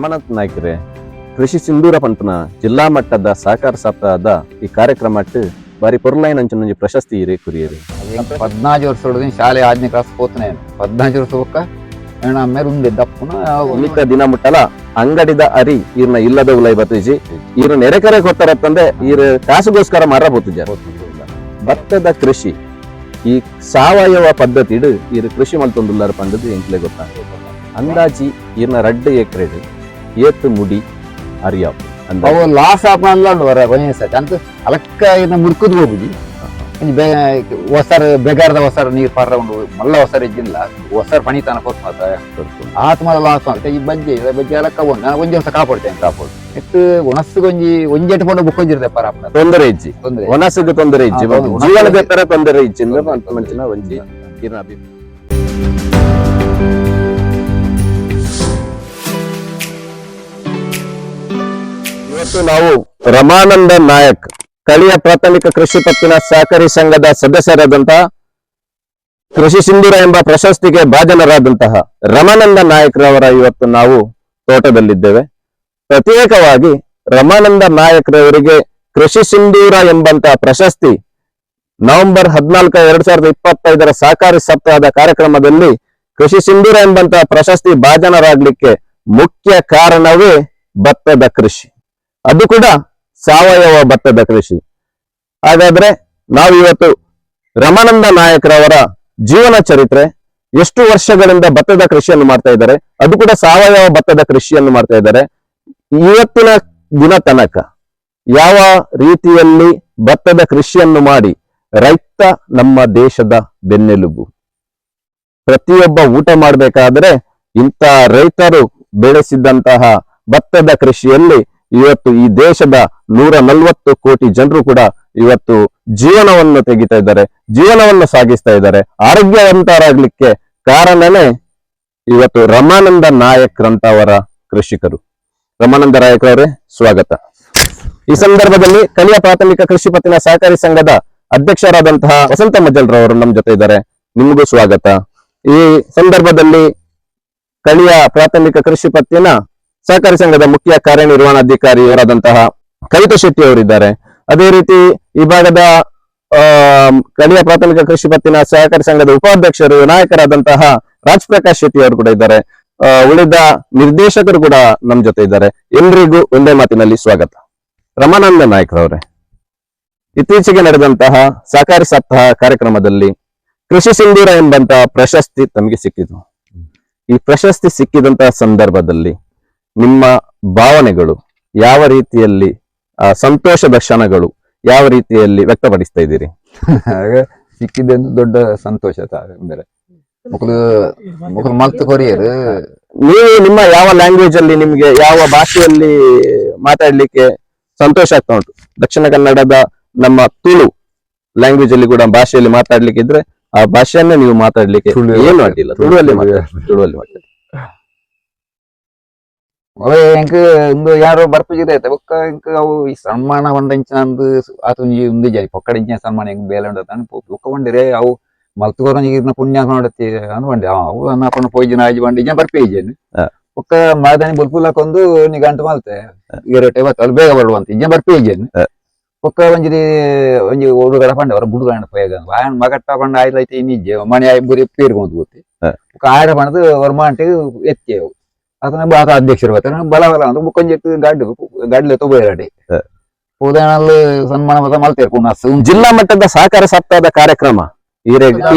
ರಮನಾಥ್ ನಾಯ್ಕರೇ, ಕೃಷಿ ಸಿಂಧೂರ ಪಂಪನ ಜಿಲ್ಲಾ ಮಟ್ಟದ ಸಹಕಾರ ಸಪ್ತಾಹದ ಈ ಕಾರ್ಯಕ್ರಮಕ್ಕೆ ಬಾರಿ ಪೊರ್ಲೈನ್ ಅಂಚನೊಂಜಿ ಪ್ರಶಸ್ತಿ ಇರೇ ಕುರಿಯರು 14 ವರ್ಷ ಶಾಲೆ 8ನೇ ಕ್ಲಾಸ್ ಹೋಗ್ತಾನೆ 14 ವರ್ಷ ಹೋಗ್ಕ ಮೇಲೆ ಉಂಡೆ ದಪ್ಪನ ಉಳಿತ ದಿನ ಮುಟ್ಟಲ ಅಂಗಡಿದ ಅರಿ ಈರ್ನ ಇಲ್ಲದ ಉಲೈ ಬತ್ತಿಜಿ ಈರು ನೆರೆಕರೆ ಕೊಟ್ಟಾರತ್ತಂದ್ರೆ ಈರು ಕಾಸುಗೋಸ್ಕರ ಮಾರ ಬೋತಿಜ ಭತ್ತದ ಕೃಷಿ ಈ ಸಾವಯವ ಪದ್ಧತಿ ಈರು ಕೃಷಿ ಮಲ್ತೊಂದುಲ್ಲಾರ ಪಂಡದು ಎಂಕ್ಲೆ ಗೊತ್ತಾಗ ಅಂದಾಜಿ ಈರ್ನ 2 ಎಕರೆ ಏತ್ತು ಮುಡಿ ಅರಿಯಾಪು ಅವು ಲಾಸ್ ಆಪಲ್ಲ ವರ ಕೊಂಚ ಅಂತ ಅಲಕ್ಕ ಇನ್ನ ಮುರ್ಕುದ್ ಹೋಗುದಿ ಹೊಸರ್ ಬೆಗಾರದ ಹೊಸರ್ ನೀರ್ ಪಾರ ಉಂಡು ಮಲ್ಲ ಹೊಸರ್ ಇದ್ದಿಲ್ಲ ಹೊಸರ್ ಪಣಿತಾನ ಕೊತ್ತ ಆತ್ಮದ ಲಾಸ್ ಅಂತ ಈ ಬಜ್ಜೆ ಅಲಕ್ಕ ಒಂದು ನಾನು ಒಂಜಿ ವರ್ಷ ಕಾಪಾಡು ಇಟ್ಟು ಒಣಸ್ಸು ಒಂಜಿ ಎಟ್ಟು ಬುಕ್ ಹೊಂದಿರ್ತೆ ಪರಾಪನ ತೊಂದರೆ ಇಜ್ಜಿ ಒಣಸಿಗೆ ತೊಂದರೆ ಇಜ್ಜಿ ಜೀವನದ ತರ ತೊಂದರೆ ಇಜ್ಜಿ ಮಂಚಿನ ಒಂಜಿ ಈರ್ನ ಅಭಿಪ್ರಾಯ. ಇವತ್ತು ನಾವು ರಮಾನಂದ ನಾಯಕ್ ಕಳಿಯ ಪ್ರಾಥಮಿಕ ಕೃಷಿ ಪತ್ತಿನ ಸಹಕಾರಿ ಸಂಘದ ಸದಸ್ಯರಾದಂತಹ ಕೃಷಿ ಸಿಂಧೂರ ಎಂಬ ಪ್ರಶಸ್ತಿಗೆ ಭಾಜನರಾದಂತಹ ರಮಾನಂದ ನಾಯಕ್ರವರ ಇವತ್ತು ನಾವು ತೋಟದಲ್ಲಿದ್ದೇವೆ. ಪ್ರತ್ಯೇಕವಾಗಿ ರಮಾನಂದ ನಾಯಕ್ರವರಿಗೆ ಕೃಷಿ ಸಿಂಧೂರ ಎಂಬಂತಹ ಪ್ರಶಸ್ತಿ ನವೆಂಬರ್ 14, 2025 ಸಹಕಾರಿ ಸಪ್ತಾಹದ ಕಾರ್ಯಕ್ರಮದಲ್ಲಿ ಕೃಷಿ ಸಿಂಧೂರ ಎಂಬಂತಹ ಪ್ರಶಸ್ತಿ ಭಾಜನರಾಗ್ಲಿಕ್ಕೆ ಮುಖ್ಯ ಕಾರಣವೇ ಭತ್ತದ ಕೃಷಿ, ಅದು ಕೂಡ ಸಾವಯವ ಭತ್ತದ ಕೃಷಿ. ಹಾಗಾದ್ರೆ ನಾವು ಇವತ್ತು ರಮಾನಂದ ನಾಯಕ್ರವರ ಜೀವನ ಚರಿತ್ರೆ, ಎಷ್ಟು ವರ್ಷಗಳಿಂದ ಭತ್ತದ ಕೃಷಿಯನ್ನು ಮಾಡ್ತಾ ಇದ್ದಾರೆ, ಅದು ಕೂಡ ಸಾವಯವ ಭತ್ತದ ಕೃಷಿಯನ್ನು ಮಾಡ್ತಾ ಇದ್ದಾರೆ, ಇವತ್ತಿನ ದಿನ ತನಕ ಯಾವ ರೀತಿಯಲ್ಲಿ ಭತ್ತದ ಕೃಷಿಯನ್ನು ಮಾಡಿ ರೈತ ನಮ್ಮ ದೇಶದ ಬೆನ್ನೆಲುಬು. ಪ್ರತಿಯೊಬ್ಬ ಊಟ ಮಾಡಬೇಕಾದ್ರೆ ಇಂಥ ರೈತರು ಬೆಳೆಸಿದಂತಹ ಭತ್ತದ ಕೃಷಿಯಲ್ಲಿ ಇವತ್ತು ಈ ದೇಶದ 140 ಕೋಟಿ ಜನರು ಕೂಡ ಇವತ್ತು ಜೀವನವನ್ನು ತೆಗಿತಾ ಇದ್ದಾರೆ, ಜೀವನವನ್ನು ಸಾಗಿಸ್ತಾ ಇದ್ದಾರೆ. ಆರೋಗ್ಯವಂತರಾಗ್ಲಿಕ್ಕೆ ಕಾರಣನೇ ಇವತ್ತು ರಮಾನಂದ ನಾಯಕ್ರಂತವರ ಕೃಷಿಕರು. ರಮಾನಂದ ನಾಯಕ್ರವರೇ, ಸ್ವಾಗತ. ಈ ಸಂದರ್ಭದಲ್ಲಿ ಕಳಿಯ ಪ್ರಾಥಮಿಕ ಕೃಷಿ ಪತ್ತಿನ ಸಹಕಾರಿ ಸಂಘದ ಅಧ್ಯಕ್ಷರಾದಂತಹ ವಸಂತ ಮಜ್ಜಲ್ರವರು ನಮ್ಮ ಜೊತೆ ಇದ್ದಾರೆ, ನಿಮಗೂ ಸ್ವಾಗತ. ಈ ಸಂದರ್ಭದಲ್ಲಿ ಕಳಿಯ ಪ್ರಾಥಮಿಕ ಕೃಷಿ ಪತ್ತಿನ ಸಹಕಾರಿ ಸಂಘದ ಮುಖ್ಯ ಕಾರ್ಯನಿರ್ವಹಣಾಧಿಕಾರಿಯವರಾದಂತಹ ಕವಿತಾ ಶೆಟ್ಟಿ ಅವರಿದ್ದಾರೆ. ಅದೇ ರೀತಿ ಈ ಭಾಗದ ಕಳಿಯ ಪ್ರಾಥಮಿಕ ಕೃಷಿ ಪತ್ತಿನ ಸಹಕಾರಿ ಸಂಘದ ಉಪಾಧ್ಯಕ್ಷರು ನಾಯಕರಾದಂತಹ ರಾಜ್ ಪ್ರಕಾಶ್ ಶೆಟ್ಟಿ ಅವರು ಕೂಡ ಇದ್ದಾರೆ. ಉಳಿದ ನಿರ್ದೇಶಕರು ಕೂಡ ನಮ್ಮ ಜೊತೆ ಇದ್ದಾರೆ. ಎಲ್ರಿಗೂ ಒಂದೇ ಮಾತಿನಲ್ಲಿ ಸ್ವಾಗತ. ರಮಾನಂದ ನಾಯಕ್ರವರೇ, ಇತ್ತೀಚೆಗೆ ನಡೆದಂತಹ ಸಹಕಾರಿ ಸಪ್ತಾಹ ಕಾರ್ಯಕ್ರಮದಲ್ಲಿ ಕೃಷಿ ಸಿಂಧೂರ ಎಂಬಂತಹ ಪ್ರಶಸ್ತಿ ತಮಗೆ ಸಿಕ್ಕಿತು. ಈ ಪ್ರಶಸ್ತಿ ಸಿಕ್ಕಿದಂತಹ ಸಂದರ್ಭದಲ್ಲಿ ನಿಮ್ಮ ಭಾವನೆಗಳು ಯಾವ ರೀತಿಯಲ್ಲಿ, ಸಂತೋಷದ ಕ್ಷಣಗಳು ಯಾವ ರೀತಿಯಲ್ಲಿ ವ್ಯಕ್ತಪಡಿಸ್ತಾ ಇದ್ದೀರಿ? ಸಿಕ್ಕಿದ್ದೊಂದು ದೊಡ್ಡ ಸಂತೋಷ. ಬೇರೆ ಮಕ್ಕಳು ಮಲ್ತು ಕೊರಿಯರ್. ನೀವು ನಿಮ್ಮ ಯಾವ ಲ್ಯಾಂಗ್ವೇಜ್ ಅಲ್ಲಿ, ನಿಮ್ಗೆ ಯಾವ ಭಾಷೆಯಲ್ಲಿ ಮಾತಾಡ್ಲಿಕ್ಕೆ ಸಂತೋಷ ಆಗ್ತಾ ಉಂಟು? ದಕ್ಷಿಣ ಕನ್ನಡದ ನಮ್ಮ ತುಳು ಲ್ಯಾಂಗ್ವೇಜ್ ಅಲ್ಲಿ ಕೂಡ ಭಾಷೆಯಲ್ಲಿ ಮಾತಾಡ್ಲಿಕ್ಕೆ ಇದ್ರೆ ಆ ಭಾಷೆಯನ್ನೇ ನೀವು ಮಾತಾಡ್ಲಿಕ್ಕೆ ಏನು ಅಡ್ಡಿಲ್ಲ, ತುಳುವಲ್ಲಿ ಮಾತಾಡಿ. ಎಂಕ್ ಒಂದು ಯಾರೋ ಬರ್ಪುಜಿರ ಬೊಕ್ಕ ಎಂಕ್ ಅವು ಈ ಸನ್ಮಾನ ಒಂದಂಚಂದು ಆತೊಂಜಿ ಉಂದು ಜಾರಿ ಪೊಕ್ಕಡಿಂಚ ಸನ್ಮಾನ ಹೆಂಗ್ ಬೇಲೆ ಉಂಡತಾನು ಬೊಕ್ಕ ಬಂದಿರೆ ಅವು ಮಲ್ತುಕೊರಂಜಿಗಿರ್ನ ಪುಣ್ಯ ನೋಡತ್ತಿ ಅನ್ಬಂಡೆ ಅವು ಅನ್ನಪಣ ಪೋಯ್ಜಿನ ಆಜಿ ಬಂಡಿ ಜನ ಬರ್ಪೇಜೇನು ಬೊಕ್ಕ ಮಾದಾನಿ ಬುಲ್ಪುಲಕ್ಕೊಂದು ನೀ ಗಂಟು ಮಲ್ತೆ ಇರಟೆ ಬತ್ತ ಅಲ್ಲಿ ಬೇಗ ಬರುವಂತ ಇಜ್ಜ ಬರ್ಪೇಜೇನು ಬೊಕ್ಕ ಒಂಜಿ ಹುಡುಗರ ಪಂಡ ಅವರ ಬುಡುಗಂಡ ಪೋಯಗ ವಾಯನ್ ಮಗಟ್ಟ ಪಂಡ ಆಯ್ಲೈತೆ ಇನ್ನಿಜ್ಜೆ ಮನೆ ಬುರಿ ಪೇರ್ಕೊಂಡು ಗೊತ್ತಿ ಬೊಕ್ಕ ಆಡ ಪಣದು ಅವ್ರ ಮಾಂಟಿಗೆ ಎತ್ತೇವು ಅದನ್ನ ಬಾತ ಅಧ್ಯಕ್ಷರು ಬರ್ತಾರೆ ಬಲ ಅಂತ ಮುಕ್ಕೊಂಜೆಟ್ಟು ಗಾಡ್ಲೆ ತೊಗೊಯ್ರಾಡಿ ಉದಾಹರಣೆ ಸನ್ಮಾನ ಮಲ್ತೇರ್ಕೊಂಡು ಜಿಲ್ಲಾ ಮಟ್ಟದ ಸಹಕಾರ ಸಪ್ತಾಹದ ಕಾರ್ಯಕ್ರಮ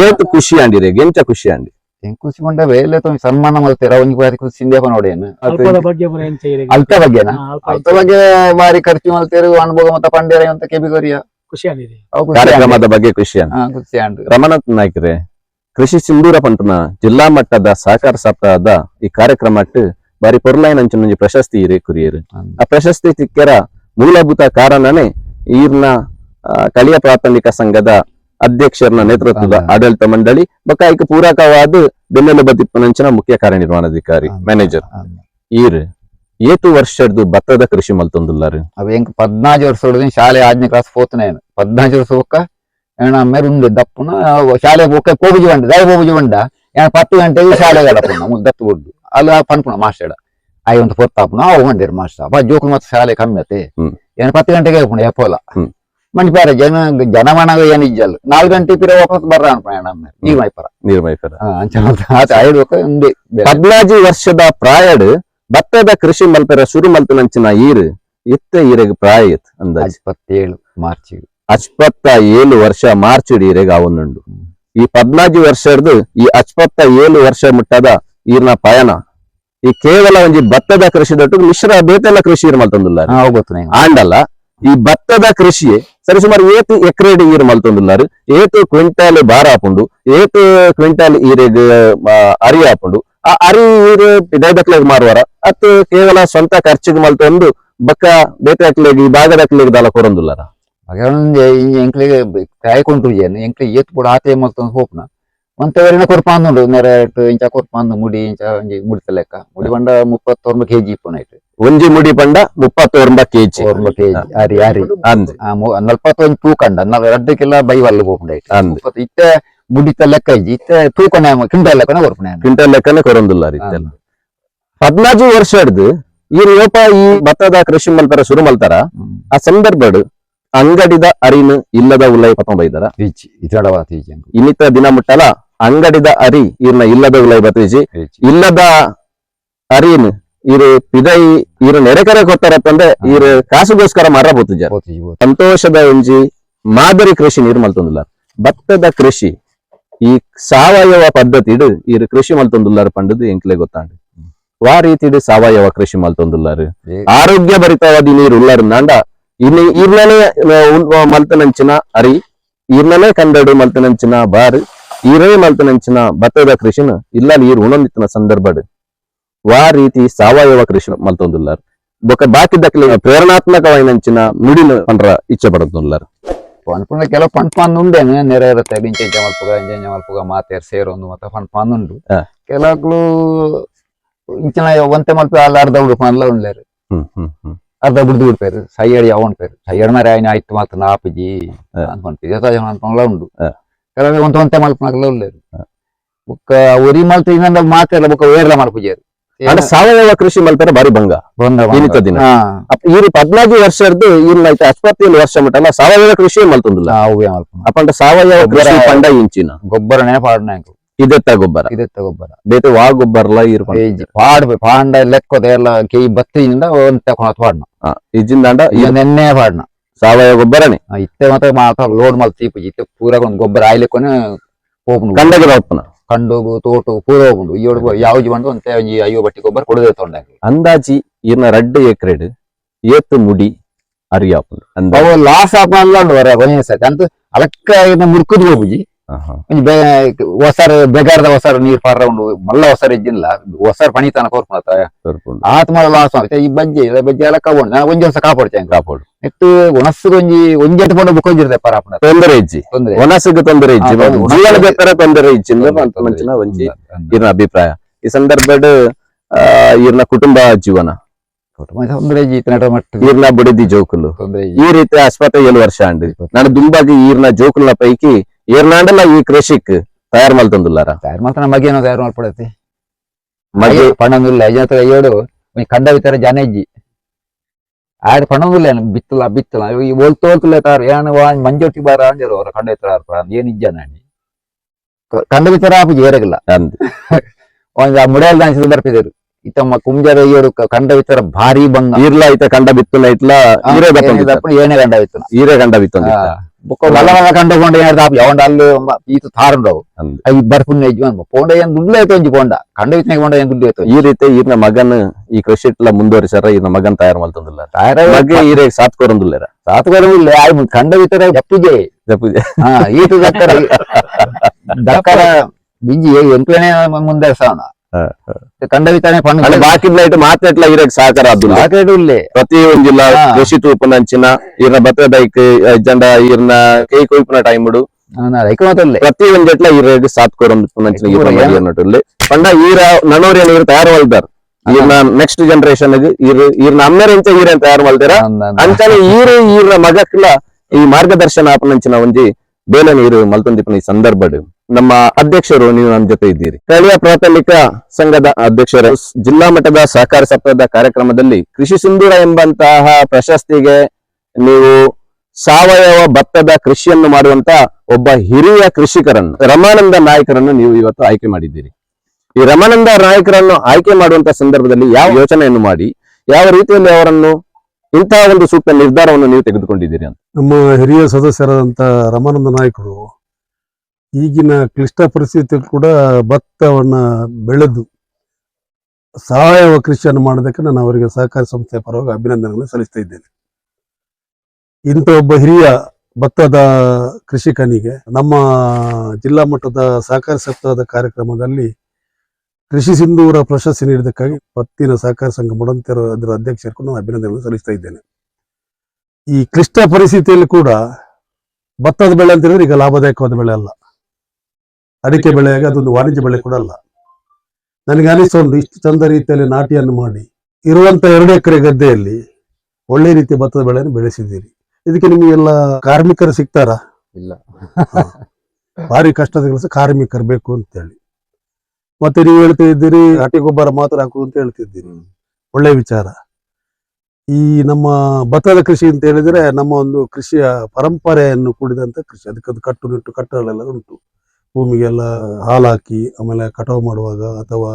ಏತು ಖುಷಿ ಅಂಡಿರೆ ಎಂಚ ಖುಷಿ ಅಂಡಿ ಖುಷಿ ಕೊಂಡವೆ ಎಲ್ಲ ಸನ್ಮಾನ ಮಲ್ತೇರ ಒಂಜಿ ಬಾರಿ ಸಿಂಧ್ಯಾಪ ನೋಡೇನು ಅಲ್ತ ಬಗ್ಗೆನ ಅಲ್ತ ಬಗ್ಗೆ ಬಾರಿ ಖರ್ಚು ಮಲ್ತೇರು ಅನುಭವ ಮತ್ತ ಪಂಡೇರ ಅಂತ ಕೆಬಿಗೋರಿಯ ಖುಷಿ ಅಂದಿದೆ ಕಾರ್ಯಕ್ರಮದ ಬಗ್ಗೆ ಖುಷಿ ಅಂಡ್ ರಮನಾಥ್ ನಾಯ್ಕರೇ, ಕೃಷಿ ಸಿಂಧೂರ ಪಂಪನ ಜಿಲ್ಲಾ ಮಟ್ಟದ ಸಹಕಾರ ಸಪ್ತಾಹದ ಈ ಕಾರ್ಯಕ್ರಮಕ್ಕೆ ಬಾರಿ ಪೊರ್ಲೈನ್ ಅಂಚನೊಂಜಿ ಪ್ರಶಸ್ತಿ ಇರೇ ಕುರಿಯರು. ಆ ಪ್ರಶಸ್ತಿ ಸಿಕ್ಕರ ಮೂಲಭೂತ ಕಾರಣನೇ ಈರ್ನ ಕಳಿಯ ಪ್ರಾಥಮಿಕ ಸಂಘದ ಅಧ್ಯಕ್ಷರ ನೇತೃತ್ವದ ಆಡಳಿತ ಮಂಡಳಿ ಬೊಕ್ಕ ಪೂರಕವಾದ ಬೆನ್ನೆಲುಬು ದಿಪ್ಪನಂಚಿನ ಮುಖ್ಯ ಕಾರ್ಯನಿರ್ವಹಣಾಧಿಕಾರಿ ಮ್ಯಾನೇಜರ್ ಈರ್ ಏತು ವರ್ಷದ್ದು ಭತ್ತದ ಕೃಷಿ ಮಲ್ತೊಂದುಲ್ಲಾರು ಅವ ಎಂಕ್ 14 ವರ್ಷ ಶಾಲೆ 8ನೇ ಕ್ಲಾಸ್ ಹೋಗ್ತಾನೆ 14 ವರ್ಷ ಬೊಕ್ಕ ಮೇರೆ ಉಂಡು ದಪ್ಪುನ ಶಾಲೆ ಬೊಕ್ಕ ಕೋಬುಜಿ ಬಂಡ ದಯ ಕೋಬುಜಿ ಬಂಡ 10 ಗಂಟೆಗೆ ಶಾಲೆ ಗಡಪುನ ದತ್ತು ಕೊಡ್ದು ಅಲ್ಲ ಪನ್ಪುನ ಮಾಸ್ಟರ್ ಅవి ಒಂದು ಪೊತ್ತಾಪು ನಾವು ಬಂದಿರು ಮಾಸ್ಟರ್ ಅಪ್ಪ ಜೋಕು ಮತ್ತೆ ಶಾಲೆ ಕಮ್ಮಿ ಆತೆ ಏನು 10 ಗಂಟೆಗೆ ಹೋಗ್ಕೊಂಡು ಎಪ್ಪೋಲ್ಲ ಮಂಡಿಪಾರ ಜನಮನ ಏನು ಇಜ್ಜಲ್ಲ 4 ಗಂಟೆ ಪಿರ ವಾಪಸ್ ಬರ್ರ ಅನ್ಪಣ ನೀರ್ ಮೈಪರ ಉಂಡೆ 14 ವರ್ಷದ ಪ್ರಾಯಡ್ ಭತ್ತದ ಕೃಷಿ ಮಲ್ಪೆರ ಶುರು ಮಲ್ಪನಂಚಿನ ಈರು ಎತ್ತ ಈರೆಗ್ ಪ್ರಾಯ ಅಂದಾಜು 27 ಮಾರ್ಚ್ 57 ವರ್ಷ ಮಾರ್ಚ್ ಈರೆಗ್ ಅವನುಂಡು ಈ 14 ವರ್ಷದ್ದು ಈ 57 ವರ್ಷ ಮುಟ್ಟದ ಈರ್ನ ಪಯಣ ಈ ಕೇವಲ ಒಂಜಿ ಭತ್ತದ ಕೃಷಿ ದೊಟ್ಟು ಮಿಶ್ರ ಬೇತೆಲ್ಲ ಕೃಷಿ ಇರ್ ಮಲ್ತೊಂದುಲ್ಲ ಆಂಡಲ್ಲ ಈ ಭತ್ತದ ಕೃಷಿ ಸರಿಸುಮಾರು 7 ಎಕರೆ ಈರು ಮಲ್ತೊಂದುಲ್ಲಾರು 7 ಕ್ವಿಂಟಾಲ್ ಬಾರ ಹಾಪುಂಡು 7 ಕ್ವಿಂಟಾಲ್ ಈರೆಗ್ ಅರಿ ಹಾಪುಂಡು ಆ ಅರಿ ಈರು ದೈದಕ್ಲೆಗ್ ಮಾರುವಾರ ಅತ್ ಕೇವಲ ಸ್ವಂತ ಖರ್ಚಿಗೆ ಮಲ್ತೊಂದು ಬಕ್ಕ ಬೇತೆ ಹಾಕ್ಲೆಗ್ ಈ ಭಾಗದ ಹಾಕ್ಲೆಗ್ ದಾಲ ಕೊರೊಂದುಲ್ಲಾರ ಎಂಕ್ಲಿಗೆ ಕಾಯ್ಕೊಂಡ್ರು ಏನು ಎಂಕ್ಲಿ ಏತ್ ಕೂಡ ಆತೆ ಮಲ್ತೊಂದು ಹೋಪ್ನ ಒಂತವರಿನ ಕೊರ್ಪಾಂದುಂಡು ನೆರೆಟ್ ಇಂಚ ಕೊರ್ಪಾಂದು ಮುಡಿ ಇಂಚ ಒಂಜಿ ಮುಡಿತ ಲೆಕ್ಕ ಮುಡಿ ಬಂಡ 39 kg ಇಪ್ಪುನೈಟ್ ಒಂಜಿ ಮುಡಿ ಪಂಡ 39 kg ಅರಿ ಅರಿ ಅಂದ್ 41 ತೂಕಂಡ 2 ಬೈವಲ್ಲು ಹೋಗ್ಬಿಡೈಟ್ ಇತ್ತೆ ಮುಡಿತ ಲೆಕ್ಕ ಇಜ್ಜಿ ಇತ್ತೆ ತೂಕನೆ ಕ್ವಿಂಟಲ್ ಲೆಕ್ಕನೆ ಕೊರ್ಪನೆ ಕ್ವಿಂಟಲ್ ಲೆಕ್ಕನೆ ಕೊರೊಂದುಲ್ಲಾರ ಇತ್ತೆಲ್ಲ 14 ವರ್ಷ ಹಿಡ್ದು ಈ ಯೋಪ ಈ ಭತ್ತದ ಕೃಷಿ ಮಲ್ಪರ ಶುರು ಮಲ್ತಾರ ಆ ಸಂದರ್ಭಡ್ ಅಂಗಡಿದ ಅರಿನು ಇಲ್ಲದ ಉಲ್ಲೈ ಪತ್ತೊಂಬೈದಾರ ಇನ್ನಿತ ದಿನ ಮುಟ್ಟಲ ಅಂಗಡಿದ ಅರಿ ಇರ್ನ ಇಲ್ಲದ ಉಲ್ಲೈ ಬತ್ತೀಜಿ ಇಲ್ಲದ ಅರಿನ್ ಇರು ಪಿದೈ ಇರು ನೆರೆಕರೆ ಕೊತ್ತಾರತ್ತಂದ್ರೆ ಇರು ಕಾಸುಗೋಸ್ಕರ ಮರ ಬೋತುಜ ಸಂತೋಷದ ಒಂಜಿ ಮಾದರಿ ಕೃಷಿ ನೀರು ಮಲ್ತೊಂದಿಲ್ಲ ಭತ್ತದ ಕೃಷಿ ಈ ಸಾವಯವ ಪದ್ಧತಿ ಇರು ಕೃಷಿ ಮಲ್ತೊಂದುಲ್ಲಾರ ಪಂಡದು ಎಂಕ್ಲೆ ಗೊತ್ತಾಂಡು ವಾ ರೀತಿ ಸಾವಯವ ಕೃಷಿ ಮಲ್ತೊಂದುಲ್ಲಾರು ಆರೋಗ್ಯ ಭರಿತವಾದಿ ನೀರು ಉಳ್ಳಾರು ನಾಂಡ ಇನ್ನು ಈರ್ನೇ ಮಲ್ತನಂಚಿನ ಅರಿ ಈರ್ನೇ ಕಂದಡು ಮಲ್ತನಂಚಿನ ಬಾರ್ ಈರೇ ಮಲ್ತನಂಚಿನ ಭತ್ತದ ಕೃಷಿನ ಇಲ್ಲ ನೀರು ಉಣಂದಿತ್ತಿನ ಸಂದರ್ಭಡ್ ವಾ ರೀತಿ ಸಾವಯವ ಕೃಷಿ ಮಲ್ತೊಂದುಲ್ಲಾರು ಬೊಕ್ಕ ಬಾಕಿದ್ದಕ್ಲೆ ಪ್ರೇರಣಾತ್ಮಕವಾಯಿನಂಚಿನ ನುಡಿನ ಪಂಡ್ರ ಇಚ್ಛೆ ಪಡುತ್ತುಲ್ಲಾರು ಪನ್ಪುಣ ಕೆಲವು ಪನ್ಪಂದುಂಡೇನು ನೆರೆ ಇರುತ್ತೆ ಇಂಚೆ ಮಲ್ಪುಗ ಮಾತೇರ್ ಸೇರೊಂದು ಮತ್ತೆ ಪನ್ಪಂದುಂಡು ಕೆಲವು ಇಂಚಿನ ಒಂತೆ ಮಲ್ಪೆ ಅಲ್ಲ ಅರ್ಧ ಉಡುಪ ಅಲ್ಲ ಉಂಡ್ಲೇರು ಅರ್ಧ ಬಿಡ್ದು ಬಿಡ್ಪೇರು ಸೈಯಡ್ ಅವನ್ ಪೇರು ಸೈಯಡ್ ಮರ ಆಯ್ನ ಆಯ್ತು ಮಾತ್ರ ನಾಪಿಜಿ ಅನ್ಕೊಂಡ್ಪಿ ಅನ್ಕೊಂಡ್ಲ ಉಂಡು ಕೆಲವು ಒಂತೆ ಮಲ್ಪನಲ್ಲ ಉಳ್ಳೇರು ಬುಕ್ಕ ಒರಿ ಮಲ್ತ ಇನ್ನೊಂದು ಮಾತೆಲ್ಲ ಬುಕ್ಕ ವೇರ್ಲ ಮಲ್ಪುಜೇರು ಸಾವಯವ ಕೃಷಿ ಮಲ್ಪರ ಬಾರಿ ಭಂಗ ದಿನ ಇರು 14 ವರ್ಷದ್ದು ಇರ್ನ 57 ವರ್ಷ ಮಟ್ಟಲ್ಲ ಸಾವಯವ ಕೃಷಿ ಮಲ್ತೊಂದಿಲ್ಲ ಅಪ್ಪಂಡ ಸಾವಯವ ಕೃಷಿ ಪಂಡ ಇಂಚಿನ ಗೊಬ್ಬರನೇ ಪಾಡ್ನ ಇದೆತ್ತ ಗೊಬ್ಬರ ಬೇತೆ ವಾ ಗೊಬ್ಬರ ಪಾಂಡ ಲೆಕ್ಕದ ಎಲ್ಲ ಕೈ ಬತ್ತಿನಿಂದ ಪಾಡ್ನ ಇಜಿಂದ ಎಣ್ಣೆ ಪಾಡ್ನ ಸಾವಯವ ಗೊಬ್ಬರನೇ ಇತ್ತೆ ಮತ್ತೆ ಲೋಡ್ ಮಲ್ ತೀಪು ಇತ್ತೆ ಪೂರ ಒಂದು ಗೊಬ್ಬರ ಆಯ್ಲಿಕ್ಕೊನೆ ಹೋಗ್ನು ಕಂಡಗೆ ಹೋಗ್ಪನ ಕಂಡು ತೋಟು ಪೂರ ಹೋಗುಂಡು ಇವ್ರು ಯಾವ್ದು ಬಂದು ಅಂತ 5 ಬಟ್ಟಿ ಗೊಬ್ಬರ ಕೊಡದೆ ತೊಂಡ ಅಂದಾಜಿ ಇರ್ನ 2 ಎಕರೆ ಏತ್ತು ಮುಡಿ ಅರಿಯಾಪುಂಡು ಅವು ಲಾಸ್ ಆಪಂಡು ವರ ಕೊನೆಸತಿ ಅಂತ ಅಲಕ್ಕ ಮುರ್ಕುದು ಹೋಗುಜಿ ಹೊಸರ್ ಬೆಗಾರದ ಹೊಸರ್ ನೀರ್ ಪಾರ ಉಂಡು ಮಲ್ಲ ಹೊಸರ್ ಇದ್ದಿಲ್ಲ ಹೊಸರ್ ಪಣಿತಾನ ಕೋರ್ಪುಣತ ಆತ್ ಮಳ ಲಾಸ್ ಆಗುತ್ತೆ ಈ ಬಜ್ಜಿ ಎಲ್ಲ ಕಗೊಂಡು ನಾ ಒಂಜಿ ವರ್ಷ ಕಾಪಾಡ್ತೇನೆ ಕಾಪಾಡು ನೆಟ್ಟು ಒಣಸ್ಸು ಒಂಜಿ ಎಂಟು ಪಂಡ ಬುಕ್ಕೊಂದಿರ್ತೆ ಪರಾಪಣ ತೊಂದರೆ ಇಜ್ಜಿ ಒಣಸಿಗೆ ತೊಂದರೆ ಇಜ್ಜಿ ಜೀವನ ಬೇಕಾರೆ ತೊಂದರೆ ಇಜ್ಜಿ ಮಂಚಿನ ಒಂಜಿ ಇರ್ನ ಅಭಿಪ್ರಾಯ ಈ ಸಂದರ್ಭಡ್ ಇರ್ನ ಕುಟುಂಬ ಜೀವನ ತೊಂದರೆ ಈರ್ನ ಬುಡಿದಿ ಜೋಕುಲು ಈ ರೀತಿ 57 ವರ್ಷ ಅಂಡ್ ನಾನು ದುಂಬಾಗಿ ಈರ್ನ ಜೋಕುಲ್ನ ಪೈಕಿ ಏರ್ನಾಂಡಲ್ಲ ಈ ಕೃಷಿಕ್ ತಯಾರು ಮಲ್ತೊಂದುಲ್ಲಾರ ತಯಾರು ಮಾಡ್ತಾನೆ ಮಗೇನೋ ತಯಾರು ಮಾಡ್ಕೊಡತಿ ಮಗೆ ಪಣ್ಣಂದಿಲ್ಲ ಐಜತ್ರ ಏಡು ಕಂಡ ಬಿತ್ತಾರೆ ಜನ ಇಜ್ಜಿ ಆಡ್ ಪಣ್ಣಂದಿಲ್ಲ ಬಿತ್ತಲ ಈ ಓಲ್ತೋಲ್ತಲೆ ತಾರು ಏನು ಮಂಜೊಟ್ಟಿ ಬಾರ ಅಂಜರು ಅವ್ರ ಕಂಡ ಬಿತ್ತರ ಏನ್ ಇಜ್ಜ ನಾನಿ ಕಂಡ ಬಿತ್ತರ ಆಪು ಏರಗಿಲ್ಲ ಒಂದ್ ಮುಡಿಯಲ್ ದಾನಿಸಿದ ಬರ್ತಿದ್ರು ಇತ್ತಮ್ಮ ಕುಂಜರ ಏಡು ಕಂಡ ಬಿತ್ತರ ಭಾರಿ ಬಂಗ ಇರ್ಲ ಐತ ಕಂಡ ಬಿತ್ತಲ ಇಟ್ಲ ಏನೇ ಕಂಡ ಬಿತ್ತನ ಈರೇ ಕಂಡ ಬಿತ್ತ ಬೊಕ್ಕ ವಲ್ಲ ಕಂಡಕೊಂಡ ಯಾವಂಡ ಅಲ್ಲಿ ಈತ ತಾರುಂಡವು ಅవి ಬರ್ಪುಣ್ಯ ಪೋಂಡ ಏನ್ ದುಡ್ಡು ಐತೆ ಒಂಜಿ ಪೋಂಡ ಕಂಡ ಬಿತ್ತನೆ ಪೋಂಡ ಏನ್ ದುಡ್ಡು ಐತೆ ಈ ರೀತಿ ಈರ್ನ ಮಗನ್ ಈ ಕೃಷಿ ಇಟ್ಲ ಮುಂದುವರಿಸಾರ ಈರ್ನ ಮಗನ್ ತಯಾರು ಮಲ್ತೊಂದಿಲ್ಲ ತಯಾರ ಈರೇ ಸಾತ್ಕೊರಂದಿಲ್ಲ ಸಾತ್ಕೊರಂದಿಲ್ಲ ಕಂಡ ಬಿತ್ತರ ಜಪ್ಪುಜೆ ಈತ ದಕ್ಕರ ಬಿಂಜಿ ಎಂಕ್ಲನೆ ಮುಂದೆ ಸಾವನ ಕಂಡ ಬಿತ್ತನೆ ಪಣ್ಣ ಬಾಕಿ ಲೈಟ್ ಮಾತೆಟ್ಲ ಇರಕ್ ಸಹಕಾರ ಆದುಲ್ಲ ಪ್ರತಿ ಒಂದ್ ಜಿಲ್ಲಾ ಕೃಷಿ ತೂಪನಂಚಿನ ಈರ್ನ ಬತ್ತದೈಕ್ ಜಂಡ ಈರ್ನ ಕೈ ಕೊಯ್ಪುನ ಟೈಮ್ ಪ್ರತಿ ಒಂದ್ ಎಟ್ಲ ಇರಗ್ ಸಾತ್ ಕೊರಂಚಿನ ಪಂಡ ಈರ ನನೋರಿಯನ್ ಇರ್ ತಯಾರು ಮಲ್ತಾರ ಈರ್ನ ನೆಕ್ಸ್ಟ್ ಜನರೇಷನ್ ಈರ್ನ ಅಮ್ಮೆರಿಂಚ ಈರೇನ್ ತಯಾರು ಮಲ್ತಾರ ಅಂತಾನೆ ಈರ್ನ ಮಗಕ್ಲ ಈ ಮಾರ್ಗದರ್ಶನ ಆಪನಂಚಿನ ಒಂಜಿ ಬೇಲೆ ನೀರು ಮಲ್ತೊಂದಿಪ್ಪನ ಈ ಸಂದರ್ಭಡ್ ನಮ್ಮ ಅಧ್ಯಕ್ಷರು ನೀವು ನಮ್ಮ ಜೊತೆ ಇದ್ದೀರಿ. ಸ್ಥಳೀಯ ಪ್ರಾಥಮಿಕ ಸಂಘದ ಅಧ್ಯಕ್ಷರು ಜಿಲ್ಲಾ ಮಟ್ಟದ ಸಹಕಾರ ಸಪ್ತಾಹದ ಕಾರ್ಯಕ್ರಮದಲ್ಲಿ ಕೃಷಿ ಸಿಂಧೂರ ಎಂಬಂತಹ ಪ್ರಶಸ್ತಿಗೆ ನೀವು ಸಾವಯವ ಭತ್ತದ ಕೃಷಿಯನ್ನು ಮಾಡುವಂತ ಒಬ್ಬ ಹಿರಿಯ ಕೃಷಿಕರನ್ನು ರಮಾನಂದ ನಾಯಕರನ್ನು ನೀವು ಇವತ್ತು ಆಯ್ಕೆ ಮಾಡಿದ್ದೀರಿ. ಈ ರಮಾನಂದ ನಾಯಕರನ್ನು ಆಯ್ಕೆ ಮಾಡುವಂತ ಸಂದರ್ಭದಲ್ಲಿ ಯಾವ ಯೋಚನೆಯನ್ನು ಮಾಡಿ ಯಾವ ರೀತಿಯಲ್ಲಿ ಅವರನ್ನು ಇಂತಹ ಒಂದು ಸೂಕ್ತ ನಿರ್ಧಾರವನ್ನು ನೀವು ತೆಗೆದುಕೊಂಡಿದ್ದೀರಿ ಅಂತ? ನಮ್ಮ ಹಿರಿಯ ಸದಸ್ಯರಾದಂಥ ರಮಾನಂದ ನಾಯಕರು ಈಗಿನ ಕ್ಲಿಷ್ಟ ಪರಿಸ್ಥಿತಿಯಲ್ಲಿ ಕೂಡ ಭತ್ತವನ್ನ ಬೆಳೆದು ಸಾವಯವ ಕೃಷಿಯನ್ನು ಮಾಡೋದಕ್ಕೆ ನಾನು ಅವರಿಗೆ ಸಹಕಾರಿ ಸಂಸ್ಥೆಯ ಪರವಾಗಿ ಅಭಿನಂದನೆಗಳನ್ನು ಸಲ್ಲಿಸ್ತಾ ಇದ್ದೇನೆ. ಇಂಥ ಒಬ್ಬ ಹಿರಿಯ ಭತ್ತದ ಕೃಷಿಕನಿಗೆ ನಮ್ಮ ಜಿಲ್ಲಾ ಮಟ್ಟದ ಸಹಕಾರಿ ಸಪ್ತಾಹದ ಕಾರ್ಯಕ್ರಮದಲ್ಲಿ ಕೃಷಿ ಸಿಂಧೂರ ಪ್ರಶಸ್ತಿ ನೀಡಿದ್ದಕ್ಕಾಗಿ ಪತ್ತಿನ ಸಹಕಾರ ಸಂಘ ಮುಡಂತೆರ ಅದರ ಅಧ್ಯಕ್ಷರಿಗೂ ನಾನು ಅಭಿನಂದನೆಗಳನ್ನು ಸಲ್ಲಿಸ್ತಾ ಇದ್ದೇನೆ. ಈ ಕ್ಲಿಷ್ಟ ಪರಿಸ್ಥಿತಿಯಲ್ಲಿ ಕೂಡ ಭತ್ತದ ಬೆಳೆ ಅಂತ ಹೇಳಿದ್ರೆ ಈಗ ಲಾಭದಾಯಕವಾದ ಬೆಳೆ ಅಲ್ಲ, ಅಡಿಕೆ ಬೆಳೆಯಾಗಿ ಅದೊಂದು ವಾಣಿಜ್ಯ ಬೆಳೆ ಕೂಡ ಅಲ್ಲ. ನನಗೆ ಅನಿಸೊಂದು ಇಷ್ಟು ಚಂದ ರೀತಿಯಲ್ಲಿ ನಾಟಿಯನ್ನು ಮಾಡಿ ಇರುವಂತ 2 ಎಕರೆ ಗದ್ದೆಯಲ್ಲಿ ಒಳ್ಳೆ ರೀತಿಯ ಭತ್ತದ ಬೆಳೆಯನ್ನು ಬೆಳೆಸಿದ್ದೀರಿ. ಇದಕ್ಕೆ ನಿಮಗೆಲ್ಲ ಕಾರ್ಮಿಕರು ಸಿಗ್ತಾರಾ? ಇಲ್ಲ. ಭಾರಿ ಕಷ್ಟದ ಕೆಲಸ, ಕಾರ್ಮಿಕರು ಬೇಕು ಅಂತೇಳಿ. ಮತ್ತೆ ನೀವು ಹೇಳ್ತಾ ಇದ್ದೀರಿ ಹಟ್ಟಿ ಗೊಬ್ಬರ ಮಾತ್ರ ಹಾಕುದು ಅಂತ ಹೇಳ್ತಿದ್ದೀರಿ, ಒಳ್ಳೆ ವಿಚಾರ. ಈ ನಮ್ಮ ಭತ್ತದ ಕೃಷಿ ಅಂತ ಹೇಳಿದ್ರೆ ನಮ್ಮ ಒಂದು ಕೃಷಿಯ ಪರಂಪರೆಯನ್ನು ಕೂಡಿದಂತ ಕೃಷಿ. ಅದಕ್ಕದು ಕಟ್ಟುನಿಟ್ಟು ಕಟ್ಟಳೆಲ್ಲ ಉಂಟು. ಭೂಮಿಗೆಲ್ಲ ಹಾಲು ಹಾಕಿ ಆಮೇಲೆ ಕಟಾವು ಮಾಡುವಾಗ ಅಥವಾ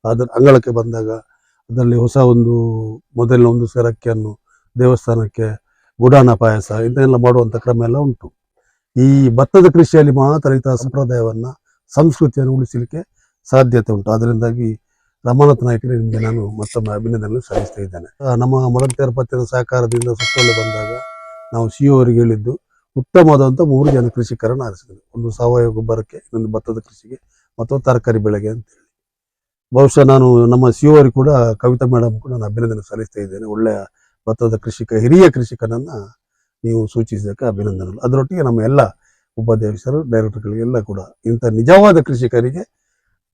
ಅದರ ಅಂಗಳಕ್ಕೆ ಬಂದಾಗ ಅದರಲ್ಲಿ ಹೊಸ ಒಂದು ಮೊದಲಿನ ಒಂದು ಸೆರಕ್ಕಿಯನ್ನು ದೇವಸ್ಥಾನಕ್ಕೆ ಗುಡಾನ ಪಾಯಸ ಇದನ್ನೆಲ್ಲ ಮಾಡುವಂತ ಕ್ರಮ ಎಲ್ಲ ಉಂಟು. ಈ ಭತ್ತದ ಕೃಷಿಯಲ್ಲಿ ಮಾತ್ರ ಇಂತಹ ಸಂಪ್ರದಾಯವನ್ನ ಸಂಸ್ಕೃತಿಯನ್ನು ಉಳಿಸಲಿಕ್ಕೆ ಸಾಧ್ಯತೆ ಉಂಟು. ಅದರಿಂದಾಗಿ ರಮಾನಾಥ ನಾಯಕರಿಗೆ ನಿಮಗೆ ನಾನು ಮತ್ತೊಮ್ಮೆ ಅಭಿನಂದನೆ ಸಲ್ಲಿಸ್ತಾ ಇದ್ದೇನೆ. ನಮ್ಮ ಮುಡಂತೆರ ಪತ್ತಿನ ಸಹಕಾರದಿಂದ ಸುತ್ತೋಲೆ ಬಂದಾಗ ನಾವು ಸಿಒ ಅವರಿಗೆ ಹೇಳಿದ್ದು ಉತ್ತಮವಾದಂಥ 3 ಜನ ಕೃಷಿಕರನ್ನು ಆರಿಸಿದ್ರು. ಒಂದು ಸಾವಯವ ಗೊಬ್ಬರಕ್ಕೆ, ಇನ್ನೊಂದು ಭತ್ತದ ಕೃಷಿಗೆ, ಮತ್ತೊಂದು ತರಕಾರಿ ಬೆಳೆಗೆ ಅಂತೇಳಿ. ಬಹುಶಃ ನಾನು ನಮ್ಮ ಸಿಒ ಅವರಿಗೆ ಕೂಡ ಕವಿತಾ ಮೇಡಮ್ ಕೂಡ ನಾನು ಅಭಿನಂದನೆ ಸಲ್ಲಿಸ್ತಾ ಇದ್ದೇನೆ. ಒಳ್ಳೆಯ ಭತ್ತದ ಕೃಷಿಕ, ಹಿರಿಯ ಕೃಷಿಕನನ್ನ ನೀವು ಸೂಚಿಸಿದ್ದಕ್ಕೆ ಅಭಿನಂದನೆಗಳು. ಅದರೊಟ್ಟಿಗೆ ನಮ್ಮ ಎಲ್ಲ ಉಪಾಧ್ಯಕ್ಷರು, ಡೈರೆಕ್ಟರ್ಗಳಿಗೆಲ್ಲ ಕೂಡ ಇಂಥ ನಿಜವಾದ ಕೃಷಿಕರಿಗೆ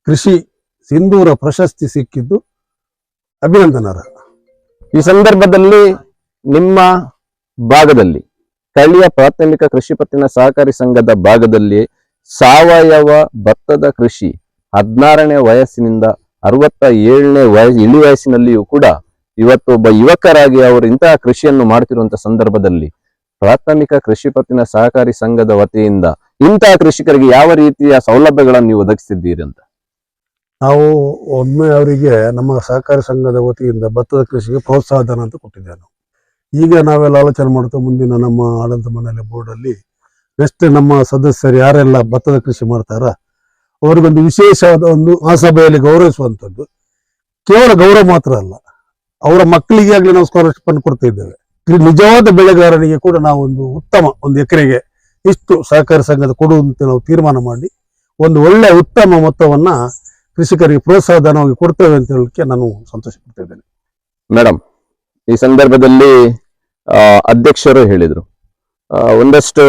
ಕೃಷಿ ಸಿಂಧೂರ ಪ್ರಶಸ್ತಿ ಸಿಕ್ಕಿದ್ದು ಅಭಿನಂದನರ. ಈ ಸಂದರ್ಭದಲ್ಲಿ ನಿಮ್ಮ ಭಾಗದಲ್ಲಿ ಸ್ಥಳೀಯ ಪ್ರಾಥಮಿಕ ಕೃಷಿ ಪತ್ತಿನ ಸಹಕಾರಿ ಸಂಘದ ಭಾಗದಲ್ಲಿ ಸಾವಯವ ಭತ್ತದ ಕೃಷಿ 16ನೇ ವಯಸ್ಸಿನಿಂದ 67ನೇ ಇಳಿ ವಯಸ್ಸಿನಲ್ಲಿಯೂ ಕೂಡ ಇವತ್ತು ಒಬ್ಬ ಯುವಕರಾಗಿ ಅವರು ಇಂತಹ ಕೃಷಿಯನ್ನು ಮಾಡ್ತಿರುವಂತಹ ಸಂದರ್ಭದಲ್ಲಿ ಪ್ರಾಥಮಿಕ ಕೃಷಿ ಪತ್ತಿನ ಸಹಕಾರಿ ಸಂಘದ ವತಿಯಿಂದ ಇಂತಹ ಕೃಷಿಕರಿಗೆ ಯಾವ ರೀತಿಯ ಸೌಲಭ್ಯಗಳನ್ನು ನೀವು ಒದಗಿಸಿದ್ದೀರಿ ಅಂತ? ನಾವು ಒಮ್ಮೆ ಅವರಿಗೆ ನಮ್ಮ ಸಹಕಾರಿ ಸಂಘದ ವತಿಯಿಂದ ಭತ್ತದ ಕೃಷಿಗೆ ಪ್ರೋತ್ಸಾಹಧನ ಅಂತ ಕೊಟ್ಟಿದ್ದೇವೆ. ನಾವು ಈಗ ನಾವೆಲ್ಲ ಆಲೋಚನೆ ಮಾಡ್ತಾ ಮುಂದಿನ ನಮ್ಮ ಆಡಳಿತ ಮಂಡಳಿ ಬೋರ್ಡಲ್ಲಿ ನೆಕ್ಸ್ಟ್ ನಮ್ಮ ಸದಸ್ಯರು ಯಾರೆಲ್ಲ ಭತ್ತದ ಕೃಷಿ ಮಾಡ್ತಾರ ಅವರಿಗೊಂದು ವಿಶೇಷವಾದ ಒಂದು ಆ ಸಭೆಯಲ್ಲಿ ಗೌರವಿಸುವಂಥದ್ದು. ಕೇವಲ ಗೌರವ ಮಾತ್ರ ಅಲ್ಲ, ಅವರ ಮಕ್ಕಳಿಗೆ ಆಗ್ಲಿ ನಾವು ಸ್ಕಾಲರ್ಶಿಪ್ ಅನ್ನು ಕೊಡ್ತಾ ಇದ್ದೇವೆ. ನಿಜವಾದ ಬೆಳೆಗಾರನಿಗೆ ಕೂಡ ನಾವು ಒಂದು ಉತ್ತಮ 1 ಎಕರೆಗೆ ಇಷ್ಟು ಸಹಕಾರಿ ಸಂಘದ ಕೊಡುವಂತೆ ನಾವು ತೀರ್ಮಾನ ಮಾಡಿ ಒಂದು ಒಳ್ಳೆ ಉತ್ತಮ ಮೊತ್ತವನ್ನ ಕೃಷಿಕರಿಗೆ ಪ್ರೋತ್ಸಾಹ ಧನವಾಗಿ ಕೊಡ್ತೇವೆ ಅಂತ ಹೇಳಲಿಕ್ಕೆ ನಾನು ಸಂತೋಷ ಪಡ್ತಾ ಇದ್ದೇನೆ. ಮೇಡಮ್, ಈ ಸಂದರ್ಭದಲ್ಲಿ ಅಧ್ಯಕ್ಷರು ಹೇಳಿದ್ರು ಒಂದಷ್ಟು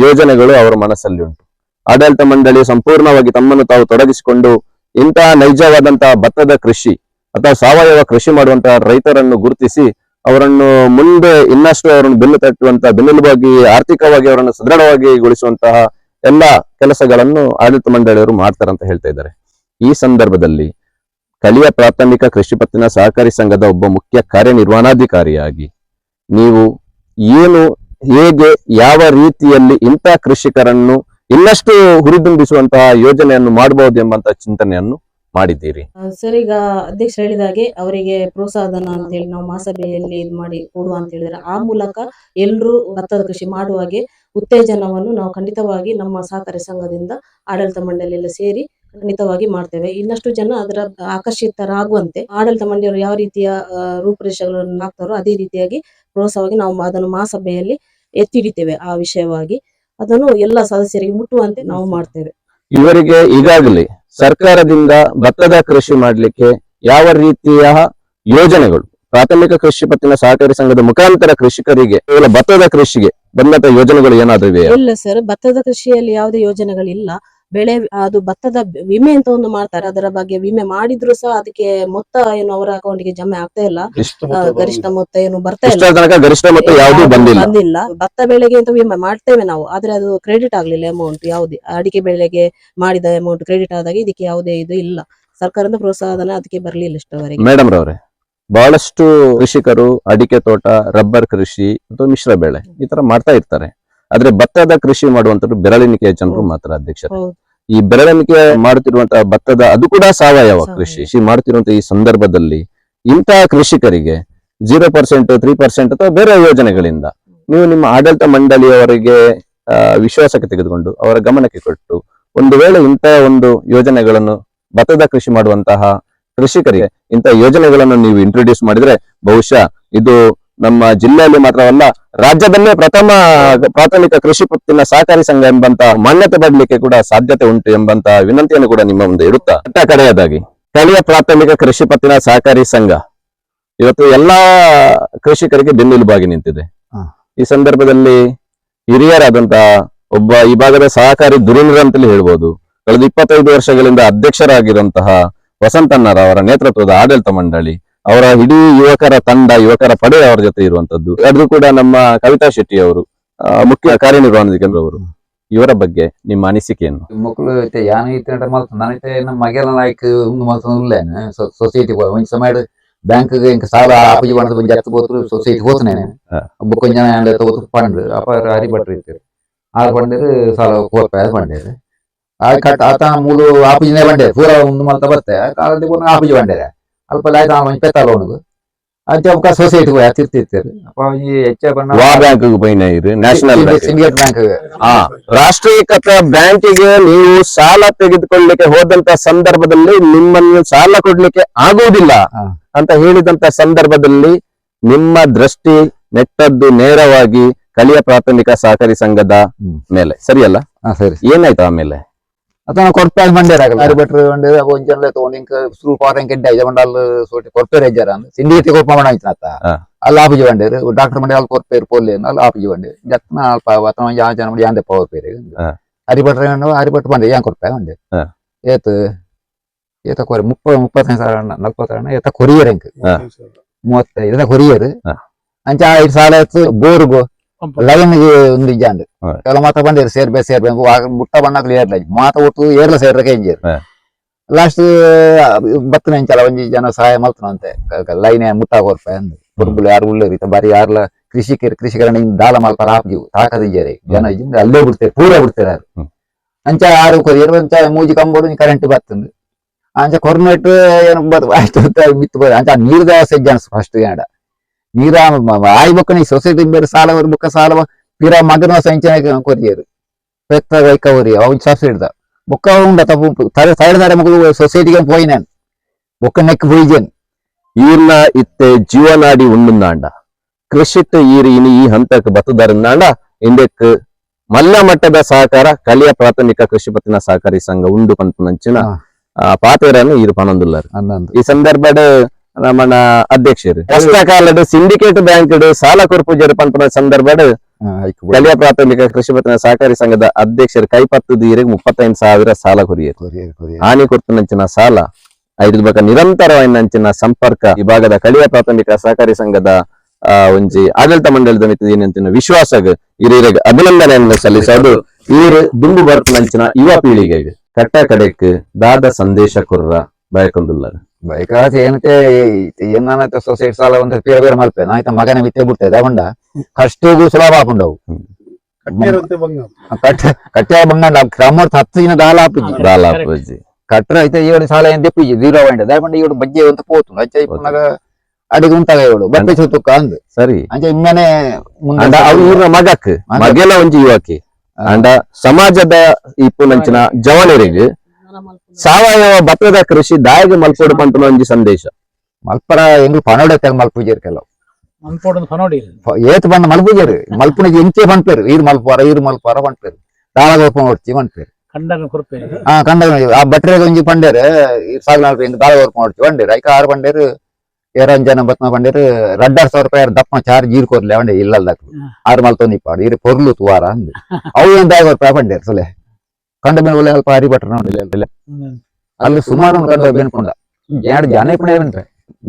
ಯೋಜನೆಗಳು ಅವರ ಮನಸ್ಸಲ್ಲಿ ಉಂಟು. ಆಡಳಿತ ಮಂಡಳಿ ಸಂಪೂರ್ಣವಾಗಿ ತಮ್ಮನ್ನು ತಾವು ತೊಡಗಿಸಿಕೊಂಡು ಇಂತಹ ನೈಜವಾದಂತಹ ಭತ್ತದ ಕೃಷಿ ಅಥವಾ ಸಾವಯವ ಕೃಷಿ ಮಾಡುವಂತಹ ರೈತರನ್ನು ಗುರುತಿಸಿ ಅವರನ್ನು ಮುಂದೆ ಇನ್ನಷ್ಟು ಅವರನ್ನು ಬೆನ್ನೆಲುಬಾಗಿ ಆರ್ಥಿಕವಾಗಿ ಅವರನ್ನು ಸದೃಢವಾಗಿಗೊಳಿಸುವಂತಹ ಎಲ್ಲ ಕೆಲಸಗಳನ್ನು ಆಡಳಿತ ಮಂಡಳಿಯವರು ಮಾಡ್ತಾರೆ ಅಂತ ಹೇಳ್ತಾ ಇದ್ದಾರೆ. ಈ ಸಂದರ್ಭದಲ್ಲಿ ಸ್ಥಳೀಯ ಪ್ರಾಥಮಿಕ ಕೃಷಿ ಪತ್ತಿನ ಸಹಕಾರಿ ಸಂಘದ ಒಬ್ಬ ಮುಖ್ಯ ಕಾರ್ಯನಿರ್ವಹಣಾಧಿಕಾರಿಯಾಗಿ ನೀವು ಏನು, ಹೇಗೆ, ಯಾವ ರೀತಿಯಲ್ಲಿ ಇಂತಹ ಕೃಷಿಕರನ್ನು ಇನ್ನಷ್ಟು ಹುರಿದುಂಬಿಸುವಂತಹ ಯೋಜನೆಯನ್ನು ಮಾಡಬಹುದು ಎಂಬಂತಹ ಚಿಂತನೆಯನ್ನು ಮಾಡಿದ್ದೀರಿ? ಸರ್, ಈಗ ಅಧ್ಯಕ್ಷರು ಹೇಳಿದಾಗೆ ಅವರಿಗೆ ಪ್ರೋತ್ಸಾಹಧನ ಅಂತ ಹೇಳಿ ನಾವು ಮಹಾಸಭೆಯಲ್ಲಿ ಇದು ಮಾಡಿ ಕೊಡುವ ಅಂತ ಹೇಳಿದ್ರೆ ಆ ಮೂಲಕ ಎಲ್ಲರೂ ಭತ್ತದ ಕೃಷಿ ಮಾಡುವಾಗೆ ಉತ್ತೇಜನವನ್ನು ನಾವು ಖಂಡಿತವಾಗಿ ನಮ್ಮ ಸಹಕಾರಿ ಸಂಘದಿಂದ ಆಡಳಿತ ಮಂಡಳಿಯೆಲ್ಲ ಸೇರಿ ಖಂಡಿತವಾಗಿ ಮಾಡ್ತೇವೆ. ಇನ್ನಷ್ಟು ಜನ ಅದರ ಆಕರ್ಷಿತರಾಗುವಂತೆ ಆಡಳಿತ ಮಂಡಳಿಯವರು ಯಾವ ರೀತಿಯ ರೂಪುರೇಷೆಗಳನ್ನು ಹಾಕ್ತಾರೋ ಅದೇ ರೀತಿಯಾಗಿ ಪ್ರೋತ್ಸಾಹವಾಗಿ ನಾವು ಅದನ್ನು ಮಹಾಸಭೆಯಲ್ಲಿ ಎತ್ತಿ ಹಿಡಿತೇವೆ. ಆ ವಿಷಯವಾಗಿ ಅದನ್ನು ಎಲ್ಲ ಸದಸ್ಯರಿಗೆ ಮುಟ್ಟುವಂತೆ ನಾವು ಮಾಡ್ತೇವೆ. ಇವರಿಗೆ ಈಗಾಗಲೇ ಸರ್ಕಾರದಿಂದ ಭತ್ತದ ಕೃಷಿ ಮಾಡಲಿಕ್ಕೆ ಯಾವ ರೀತಿಯ ಯೋಜನೆಗಳು ಪ್ರಾಥಮಿಕ ಕೃಷಿ ಪತ್ತಿನ ಸಹಕಾರಿ ಸಂಘದ ಮುಖಾಂತರ ಕೃಷಿಕರಿಗೆ ಕೇವಲ ಭತ್ತದ ಕೃಷಿಗೆ ಬಂದಂತ ಯೋಜನೆಗಳು ಏನಾದರೂ ಇವೆಯಾ? ಇಲ್ಲ ಸರ್, ಭತ್ತದ ಕೃಷಿಯಲ್ಲಿ ಯಾವುದೇ ಯೋಜನೆಗಳಿಲ್ಲ. ಬೆಳೆ ಅದು ಭತ್ತದ ವಿಮೆ ಅಂತ ಒಂದು ಮಾಡ್ತಾರೆ. ಅದರ ಬಗ್ಗೆ ವಿಮೆ ಮಾಡಿದ್ರು ಸಹ ಅದಕ್ಕೆ ಮೊತ್ತ ಏನು ಅವರ ಅಕೌಂಟ್ಗೆ ಜಮೆ ಆಗ್ತಾ ಇಲ್ಲ. ಗರಿಷ್ಠ ಮೊತ್ತ ಏನು ಬರ್ತಾ ಇಲ್ಲ. ಇಷ್ಟರ ತನಕ ಗರಿಷ್ಠ ಮೊತ್ತ ಯಾವುದೂ ಬಂದಿಲ್ಲ. ಭತ್ತ ಬೆಳೆಗೆ ಅಂತ ವಿಮೆ ಮಾಡ್ತೇವೆ ನಾವು, ಆದ್ರೆ ಅದು ಕ್ರೆಡಿಟ್ ಆಗ್ಲಿಲ್ಲ ಅಮೌಂಟ್ ಯಾವುದೇ. ಅಡಿಕೆ ಬೆಳೆಗೆ ಮಾಡಿದ ಅಮೌಂಟ್ ಕ್ರೆಡಿಟ್ ಆದಾಗ ಇದಕ್ಕೆ ಯಾವುದೇ ಇದು ಇಲ್ಲ. ಸರ್ಕಾರದ ಪ್ರೋತ್ಸಾಹನ ಅದಕ್ಕೆ ಬರ್ಲಿಲ್ಲ ಇಷ್ಟವರೆಗೆ. ಮೇಡಮ್ ರವರೇ, ಬಹಳಷ್ಟು ಕೃಷಿಕರು ಅಡಿಕೆ ತೋಟ, ರಬ್ಬರ್ ಕೃಷಿ ಅಥವಾ ಮಿಶ್ರ ಬೆಳೆ ಈ ತರ ಮಾಡ್ತಾ ಇರ್ತಾರೆ. ಆದ್ರೆ ಭತ್ತದ ಕೃಷಿ ಮಾಡುವಂತದ್ದು ಬೆರಳೆಣಿಕೆಯ ಜನರು ಮಾತ್ರ ಅಧ್ಯಕ್ಷರೇ. ಹೌದು. ಈ ಬೆರಳೆಣಿಕೆ ಮಾಡುತ್ತಿರುವಂತಹ ಭತ್ತದ ಅದು ಕೂಡ ಸಾವಯವ ಕೃಷಿ ಮಾಡುತ್ತಿರುವಂತಹ ಈ ಸಂದರ್ಭದಲ್ಲಿ ಇಂತಹ ಕೃಷಿಕರಿಗೆ 0%, 3% ಅಥವಾ ಬೇರೆ ಯೋಜನೆಗಳಿಂದ ನೀವು ನಿಮ್ಮ ಆಡಳಿತ ಮಂಡಳಿಯವರಿಗೆ ವಿಶ್ವಾಸಕ್ಕೆ ತೆಗೆದುಕೊಂಡು ಅವರ ಗಮನಕ್ಕೆ ಕೊಟ್ಟು ಒಂದು ವೇಳೆ ಇಂತಹ ಒಂದು ಯೋಜನೆಗಳನ್ನು ಭತ್ತದ ಕೃಷಿ ಮಾಡುವಂತಹ ಕೃಷಿಕರಿಗೆ ಇಂತಹ ಯೋಜನೆಗಳನ್ನು ನೀವು ಇಂಟ್ರೊಡ್ಯೂಸ್ ಮಾಡಿದ್ರೆ ಬಹುಶಃ ಇದು ನಮ್ಮ ಜಿಲ್ಲೆಯಲ್ಲಿ ಮಾತ್ರವಲ್ಲ ರಾಜ್ಯದಲ್ಲೇ ಪ್ರಥಮ ಪ್ರಾಥಮಿಕ ಕೃಷಿ ಪತ್ತಿನ ಸಹಕಾರಿ ಸಂಘ ಎಂಬಂತ ಮಾನ್ಯತೆ ಪಡಲಿಕ್ಕೆ ಕೂಡ ಸಾಧ್ಯತೆ ಉಂಟು ಎಂಬಂತ ವಿನಂತಿಯನ್ನು ಕೂಡ ನಿಮ್ಮ ಮುಂದೆ ಇಡುತ್ತಾ ಕಡೆಯದಾಗಿ ಸ್ಥಳೀಯ ಪ್ರಾಥಮಿಕ ಕೃಷಿ ಪತ್ತಿನ ಸಹಕಾರಿ ಸಂಘ ಇವತ್ತು ಎಲ್ಲಾ ಕೃಷಿಕರಿಗೆ ಬೆನ್ನೆಲುಬಾಗಿ ನಿಂತಿದೆ. ಈ ಸಂದರ್ಭದಲ್ಲಿ ಹಿರಿಯರಾದಂತಹ ಒಬ್ಬ ಈ ಭಾಗದ ಸಹಕಾರಿ ಧುರೀಣರು ಅಂತಲೇ ಹೇಳ್ಬೋದು. ಕಳೆದ 25 ವರ್ಷಗಳಿಂದ ಅಧ್ಯಕ್ಷರಾಗಿರುವಂತಹ ವಸಂತಣ್ಣರ ಅವರ ನೇತೃತ್ವದ ಆಡಳಿತ ಮಂಡಳಿ, ಅವರ ಇಡೀ ಯುವಕರ ತಂಡ, ಯುವಕರ ಪಡೆ ಅವರ ಜೊತೆ ಇರುವಂತದ್ದು. ಅದು ಕೂಡ ನಮ್ಮ ಕವಿತಾ ಶೆಟ್ಟಿ ಅವರು ಮುಖ್ಯ ಕಾರ್ಯನಿರ್ವಹಣಾಧಿಕಾರಿಯವರು. ಇವರ ಬಗ್ಗೆ ನಿಮ್ಮ ಅನಿಸಿಕೆಯನ್ನು? ಮಕ್ಕಳು ಐತೆ ಯಾನು ಇತ್ತ ಮಲ್ತ ನಾನೈತೆ ನಮ್ಮ ಮಗೆಲ್ಲ ನಾಯ್ಕ ಒಂದು ಮಲ್ತೇನೆ ಸೊಸೈಟಿ ಒಂದ್ ಸಮಯ ಬ್ಯಾಂಕ್ ಇಂಕ ಸಾಲ ಆಪಜಿ ಬಣ್ಣದ ಬಂದು ಹತ್ತು ಬೋತ್ರು ಸೊಸೈಟಿ ಹೋತನೆ ಬೊಕ್ಕ ಜನ ಪಂಡ್ ಅಪ್ಪ ಹರಿಭಟ್ರು ಇರ್ತಾರೆ. ಆರು ಪಂಡರು ಸಾಲ ಕೋರ್ಪಾಯ ಪಂಡೇರು ಕಟ್ ಆತ ಮೂಲು ಆಪಜಿನೇ ಬಂಡೇರು ಪೂರ ಒಂದು ಮಲ್ತ ಬತ್ತೆ ಕಾಲದ ಆಪಜಿ ಬಂಡೇರೆ ಅಲ್ಪ ಆಯ್ತು ಪೆತ್ತಾಲ ಅವನಿಗೆ ಅಂಚೆ ಅವಕ ಸೊಸೈಟಿ ತಿರ್ತಿರ್ತಾರೆ. ಅಪ್ಪ ಈ ಹೆಚ್ಚ ಬಣ್ಣ ಬ್ಯಾಂಕ್ ನ್ಯಾಷನಲ್ ಸಿಂಡಿಕೇಟ್ ಬ್ಯಾಂಕ್ ರಾಷ್ಟ್ರೀಕೃತ ಬ್ಯಾಂಕಿಗೆ ನೀವು ಸಾಲ ತೆಗೆದುಕೊಳ್ಳಲಿಕ್ಕೆ ಹೋದಂತ ಸಂದರ್ಭದಲ್ಲಿ ನಿಮ್ಮನ್ನು ಸಾಲ ಕೊಡ್ಲಿಕ್ಕೆ ಆಗುವುದಿಲ್ಲ ಅಂತ ಹೇಳಿದಂತ ಸಂದರ್ಭದಲ್ಲಿ ನಿಮ್ಮ ದೃಷ್ಟಿ ನೆಟ್ಟದ್ದು ನೇರವಾಗಿ ಸ್ಥಳೀಯ ಪ್ರಾಥಮಿಕ ಸಹಕಾರಿ ಸಂಘದ ಮೇಲೆ, ಸರಿಯಲ್ಲ? ಸರಿ. ಏನಾಯ್ತು ಆಮೇಲೆ? ಅತನ ಕೊರ್ಪೇರ್ ಬಂಡೇರಾಗಲ್ಲ ಹರಿಭಟ್ರು ಬಂಡೇರು ಅವ ಒಂಜನ್ಲೆ ತಗೊಂಡು ಇಂಕ ಸ್ವಲ್ಪ ಆರಂಗೆ ಎಡ್ಡೆ ಐದು ಬಂಡಾಲ್ ಸೋಟಿ ಕೊರ್ಪೇರ್ ಹೆಜ್ಜಾರ ಸಿಂಡಿಕೇಟ್ ಕೊರ್ಪ ಮಾಡ ಆಯ್ತಾತ ಅಲ್ಲಿ ಆಪಜಿ ಬಂಡೇರು ಡಾಕ್ಟರ್ ಮಂಡಿ ಅಲ್ಲಿ ಕೊರ್ಪೇರ್ ಪೋಲಿ ಅಲ್ಲಿ ಆಪಜಿ ಬಂಡೆ ಜತ್ನ ಅಲ್ಪ ಅತನ ಯಾ ಜನ ಮಂಡಿ ಯಾಂದೆ ಪವರ್ ಪೇರ್ ಹರಿಭಟ್ರು ಬಂಡೆ ಯಾನ್ ಕೊರ್ಪೇ ಬಂಡೆ ಏತ್ ಏತ ಕೊರಿ 35,000 40,000 ಏತ ಕೊರಿಯರ್ ಇಂಕ 35 ಕೊರಿಯರ್ ಅಂಚ 5 ಸಾಲ ಆಯ್ತು ಬೋರ್ಗು ಲೈನ್ಗೆ ಒಂದು ಇಜ್ಜಾಂಡ್ ಕೆಲ ಮಾತ ಬಂದಿರು ಸೇರ್ಬೇ ಮುಟ್ಟ ಬಣ್ಣ ಕ್ಲಿಯರ್ ಮಾತ ಒಟ್ಟು ಏರ್ಲ ಸೇರ್ರಕ್ಕೆ ಇಂಜೇರು ಲಾಸ್ಟ್ ಬತ್ತನ ಇಂಚಲ ಒಂಜಿ ಜನ ಸಹಾಯ ಮಲ್ತನಂತೆ ಲೈನ್ ಮುಟ್ಟ ಕೊರ್ಪೆ ಅಂದ್ ಬುರ್ಬುಲ್ ಯಾರು ಉಳ್ಳೇರು ಇತ್ತ ಬಾರಿ ಯಾರ್ಲ ಕೃಷಿಕರಣ ದಾಲ ಮಲ್ಪಾರ ಆಪ್ಜಿ ತಾಕದಿಂಜೇರಿ ಜನ ಇಜ್ಜಿಂದ ಅಲ್ಲೇ ಬಿಡ್ತಾರೆ ಪೂರ ಬಿಡ್ತಾರೆ ಅಂಚ ಆರು ಕೊರಿಯರ್ ಅಂಚ ಮೂಜಿ ಕಂಬೋಡು ಕರೆಂಟ್ ಬತ್ತಂದು ಅಂಚ ಕೊರ್ನೆಟ್ ಏನು ಅಷ್ಟು ಬಿತ್ತು ಬರ ಅಂಚ ನೀರ್ ವ್ಯವಸ್ಥೆ ಜನ ಫಸ್ಟ್ ಏಡ ನೀರ ಆಯ್ ಬೊಕ್ಕ ಸೊಸೈಟಿ ಬೇರೆ ಸಾಲ ಬೊಕ್ಕ ಸಾಲ ತೀರ ಮಗನ ಸಂಚನೆ ಕೊರಿಯರು ಪೆತ್ತ ವೈಕ ಹೊರಿ ಅವ್ ಸಬ್ಸಿಡಿದ ಬೊಕ್ಕ ಉಂಡ ತಪ್ಪು ತೈಡ ಮಗಳು ಸೊಸೈಟಿಗೆ ಪೋಯಿನ ಬೊಕ್ಕ ನೆಕ್ ಪೋಯಿಜನ್ ಈರ್ನ ಇತ್ತೆ ಜೀವನಾಡಿ ಉಂಡುಂದಾಂಡ ಕೃಷಿಟ್ ಈರು ಇನಿ ಈ ಹಂತಕ್ಕೆ ಬತ್ತದಾರಿಂದಾಂಡ ಇಂದಕ್ಕೆ ಮಲ್ಲ ಮಟ್ಟದ ಸಹಕಾರ ಸ್ಥಳೀಯ ಪ್ರಾಥಮಿಕ ಕೃಷಿ ಪತ್ತಿನ ಸಹಕಾರಿ ಸಂಘ ಉಂಡು ಪಂಪನಂಚಿನ ಪಾತೇರನ್ನು ಈರು ಪನೊಂದುಲ್ಲಾರು. ಈ ಸಂದರ್ಭಡ್ ನಮ್ಮನ ಅಧ್ಯಕ್ಷರು ಕಷ್ಟ ಕಾಲದ ಸಿಂಡಿಕೇಟ್ ಬ್ಯಾಂಕ್ ಸಾಲ ಕೊರ್ಪುಜರು ಪಂಪನ ಸಂದರ್ಭಡ್ ಸ್ಥಳೀಯ ಪ್ರಾಥಮಿಕ ಕೃಷಿ ಪತ್ತಿನ ಸಹಕಾರಿ ಸಂಘದ ಅಧ್ಯಕ್ಷರು ಕೈಪತ್ತು ದೀರಿಗೆ 35,000 ಸಾಲ ಕೊರಿಯರು ಹಾನಿ ಕೊರ್ತನಂಚಿನ ಸಾಲ ಐದು ಬಕ ನಿರಂತರವಾಯಿನಂಚಿನ ಸಂಪರ್ಕ ಈ ಭಾಗದ ಸ್ಥಳೀಯ ಪ್ರಾಥಮಿಕ ಸಹಕಾರಿ ಸಂಘದ ಒಂಜಿ ಆಡಳಿತ ಮಂಡಳಿದ ಮಿತಿನ ವಿಶ್ವಾಸಗ್ ಹಿರಿಯರಿಗೆ ಅಭಿನಂದನೆಯನ್ನು ಸಲ್ಲಿಸೋದು ಇವರು ದುಂಬು ಬರ್ತನಂಚಿನ ಯುವ ಪೀಳಿಗೆಗೆ ಕಟ್ಟ ಕಡೆಕ್ ದಾದ ಸಂದೇಶ ಕೊರ್ರ ಬಯಕೊಂದುಲ್ಲಾರ ಬೈಕಾಸ ಏನತೆ ಏನಾನ ಸೊಸೈಟಿ ಸಾಲ ಒಂದು ಬೇರೆ ಬೇರೆ ಮಲ್ಪೆ ನಾಯ್ತ ಮಗನ ವಿತ್ತೆ ಬಿಡ್ತೇವೆ ತಗೊಂಡ ಕಷ್ಟಗೂ ಸುಲಭ ಹಾಕೊಂಡವು ಕಟ್ಟೆ ಬಂಗಂಡ ಕ್ರಮ 10 ದಿನ ದಾಲಾಪುಜಿ ಕಟ್ರ ಐತೆ 7 ಸಾಲ ಏನ್ ತೆಪ್ಪಿಜಿ 0 ಪಾಯಿಂಟ್ ದಾಯಕೊಂಡ 7 ಬಜ್ಜೆ ಅಂತ ಪೋತು ಅಚ್ಚ ಇಪ್ಪನಾಗ ಅಡಿಗೆ ಉಂಟಾಗ 7 ಬಪ್ಪೆ ಸುತ್ತುಕ್ಕ ಅಂದ್ ಸರಿ ಅಂಚ ಇಮ್ಮನೆ ಮುಂದೆ ಅವ್ರ ಮಗಕ್ ಮಗೆಲ ಒಂಜಿ ಯುವಕಿ ಅಂಡ ಸಮಾಜದ ಇಪ್ಪುನಂಚಿನ ಜವನರಿಗೆ ಸಾವಯವ ಭತ್ತದ ಕೃಷಿ ದಾಯಗ ಮಲ್ಪೋಡು ಪಂಪನ ಒಂಜಿ ಸಂದೇಶ ಮಲ್ಪರ ಎಂಗ್ಲು ಪನೋಡೆ ಮಲ್ಪುಜೇರ್ ಕೆಲವು ಏತ್ ಬಂದ ಮಲ್ಪುಜೇರು ಮಲ್ಪುನ ಎಂಚೆ ಪಂಪೇರು ಈರು ಮಲ್ಪಾರ ಪಂಪೇರು ದಾಳಗ ಹೊಡ್ಚಿ ಪಂಪೇರು ಕಂಡ ಆ ಬಟ್ರೆಗೆ ಒಂಜಿ ಪಂಡೇರು ಸಾಗಲ ದಾಳಗ ಹೊಡ್ಚಿ ಪಂಡೇರು ಐಕ 6 ಪಂಡೇರು 2 ಜನ ಬತ್ನ ಪಂಡೇರು 2,500 ರೂಪಾಯಿ ದಪ್ಪ ಚಾರ್ಜ್ ಈರ್ ಕೊರ್ಲೆ ಅವಂಡೆ ಇಲ್ಲಲ್ದಕ್ 6 ಮಲ್ತೊಂದು ಇಪ್ಪಾಡು ಈರು ಪೊರ್ಲು ತುವಾರ ಅಂದ್ ಅವು ಏನ್ 1000 ರೂಪಾಯಿ ಪಂಡೇರು ಸುಲೆ ಕಂಡ ಮೇಲೆ ಒಳ್ಳೆ ಅಲ್ಪ ಹರಿಭಟ್ರ ನೋಡಿಲ್ಲ ಅಲ್ಲಿ ಸುಮಾರು ಕಂಡ ಬೆನ್ಕೊಂಡ ಎರಡು ಜನ ಪುಣ ಏನ್ರೆ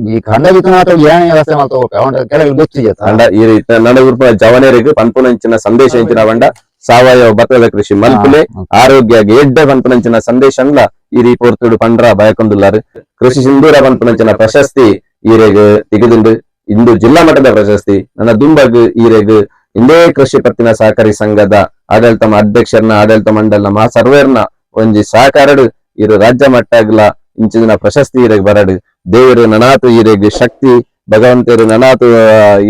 ಈ ಕಂಡ ಬಿತ್ತು ಮಾತ್ರ ಏನೇ ವ್ಯವಸ್ಥೆ ಮಾಡ್ತಾ ಅವನ ಕೆಳಗೆ ಗೊತ್ತಿಗೆ ಅಂಡ ಈ ರೀತಿ ನಡುಗುರ್ಪ ಜವನೇರಿಗೆ ಪಂಪುನಂಚಿನ ಸಂದೇಶ ಇಂಚಿನ ಬಂಡ ಸಾವಯವ ಭತ್ತದ ಕೃಷಿ ಮಲ್ಪುಲೆ ಆರೋಗ್ಯಗೆ ಎಡ್ಡೆ ಪಂಪುನಂಚಿನ ಸಂದೇಶ ಅಂಗ್ಲ ಈ ರೀತಿ ಹೊರ್ತುಡು ಪಂಡ್ರ ಬಯಕೊಂದುಲ್ಲಾರು ಕೃಷಿ ಸಿಂಧೂರ ಪಂಪುನಂಚಿನ ಪ್ರಶಸ್ತಿ ಈರೆಗ್ ತೆಗೆದುಂಡು ಇಂದು ಜಿಲ್ಲಾ ಮಟ್ಟದ ಪ್ರಶಸ್ತಿ ನನ್ನ ದುಂಬಗ್ ಈರೆಗ್ ಇಂದೇ ಕೃಷಿ ಪತ್ತಿನ ಸಹಕಾರಿ ಸಂಘದ ಆಡಳಿತ ಅಧ್ಯಕ್ಷರನ್ನ ಆಡಳಿತ ಮಂಡಲನ ಮಾ ಸರ್ವೇರ್ನ ಒಂಜಿ ಸಹಕಾರಡು ಇರು ರಾಜ್ಯ ಮಟ್ಟಗ್ಲ ಇಂಚಿನ ಪ್ರಶಸ್ತಿ ಈರೆಗ್ ಬರಡು ದೇವರು ನನಾತು ಈರೆಗ್ ಶಕ್ತಿ ಭಗವಂತರು ನನಾತು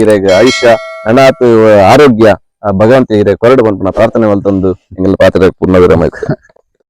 ಈರೆಗ್ ಆಯುಷ್ಯ ನನಾತು ಆರೋಗ್ಯ ಭಗವಂತ ಈರೆಗ್ ಕೊರಡು ಪಂಪನ ಪ್ರಾರ್ಥನೆ ಮಲ್ತೊಂದು ಎಂಗಲ್ ಪಾತ್ರ ಪೂರ್ಣ ವಿರಾಮ